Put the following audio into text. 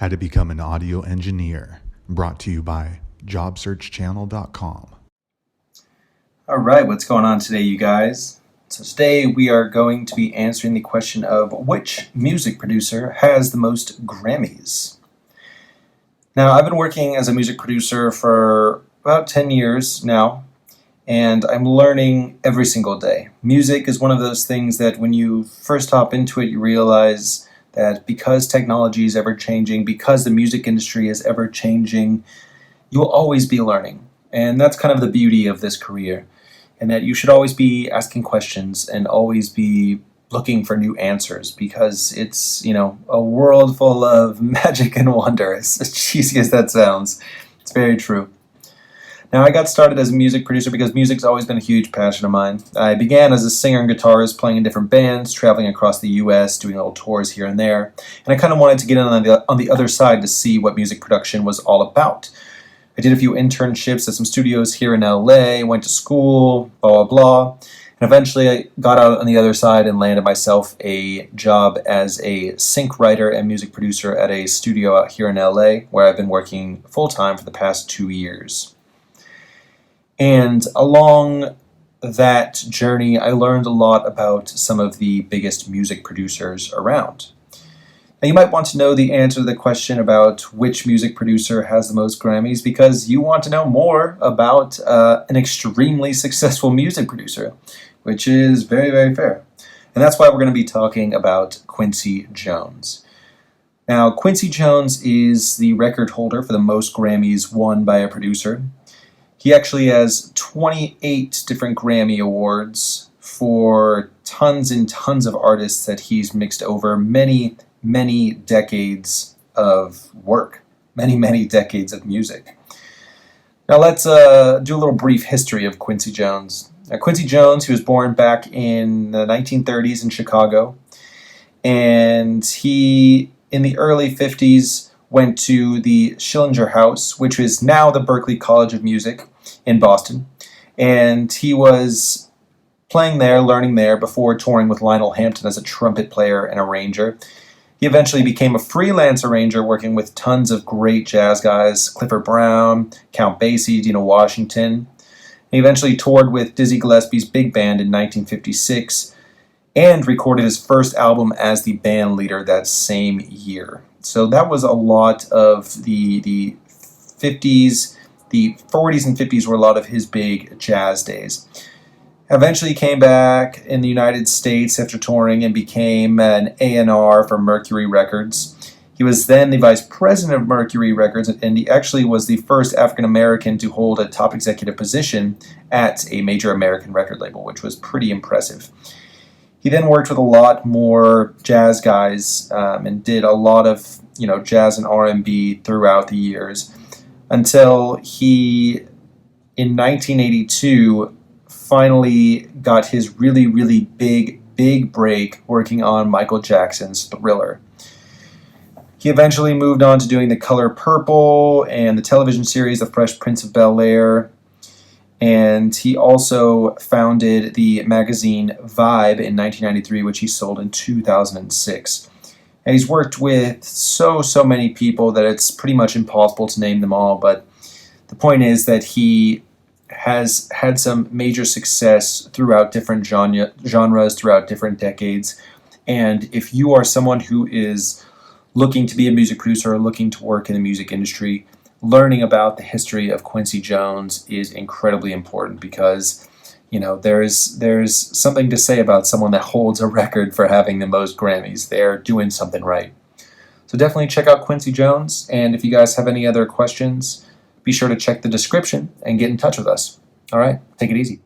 How to become an audio engineer, brought to you by jobsearchchannel.com. All right, what's going on today, you guys? So today we are going to be answering the question of which music producer has the most Grammys. Now, I've been working as a music producer for about 10 years now, and I'm learning every single day. Music is one of those things that when you first hop into it, you realize that because technology is ever changing, because the music industry is ever changing, you will always be learning. And that's kind of the beauty of this career, and that you should always be asking questions and always be looking for new answers, because it's, a world full of magic and wonder, as cheesy as that sounds. It's very true. Now, I got started as a music producer because music's always been a huge passion of mine. I began as a singer and guitarist, playing in different bands, traveling across the U.S., doing little tours here and there. And I kind of wanted to get in on the other side to see what music production was all about. I did a few internships at some studios here in L.A., went to school, blah, blah, blah. And eventually I got out on the other side and landed myself a job as a sync writer and music producer at a studio out here in L.A., where I've been working full-time for the past 2 years. And along that journey, I learned a lot about some of the biggest music producers around. Now, you might want to know the answer to the question about which music producer has the most Grammys because you want to know more about an extremely successful music producer, which is very, very fair. And that's why we're going to be talking about Quincy Jones. Now, Quincy Jones is the record holder for the most Grammys won by a producer. He actually has 28 different Grammy Awards for tons and tons of artists that he's mixed over many, many decades of work, many decades of music. Now let's do a little brief history of Quincy Jones. Now, Quincy Jones, he was born back in the 1930s in Chicago, and he, in the early 50s, went to the Schillinger House, which is now the Berklee College of Music in Boston, and he was playing there, learning there, before touring with Lionel Hampton as a trumpet player and arranger. He eventually became a freelance arranger, working with tons of great jazz guys, Clifford Brown, Count Basie, Dino Washington. He eventually toured with Dizzy Gillespie's big band in 1956 and recorded his first album as the band leader that same year. So that was a lot of the 50s. The 40s and 50s were a lot of his big jazz days. Eventually he came back in the United States after touring and became an A&R for Mercury Records. He was then the vice president of Mercury Records, and he actually was the first African American to hold a top executive position at a major American record label, which was pretty impressive. He then worked with a lot more jazz guys and did a lot of jazz and R&B throughout the years, until he, in 1982, finally got his really big break working on Michael Jackson's Thriller. He eventually moved on to doing The Color Purple and the television series The Fresh Prince of Bel-Air, and he also founded the magazine Vibe in 1993, which he sold in 2006. And he's worked with so many people that it's pretty much impossible to name them all, but the point is that he has had some major success throughout different genres, throughout different decades. And if you are someone who is looking to be a music producer or looking to work in the music industry, learning about the history of Quincy Jones is incredibly important, because there's something to say about someone that holds a record for having the most Grammys. They're doing something right. So definitely check out Quincy Jones, and if you guys have any other questions, be sure to check the description and get in touch with us. All right, take it easy.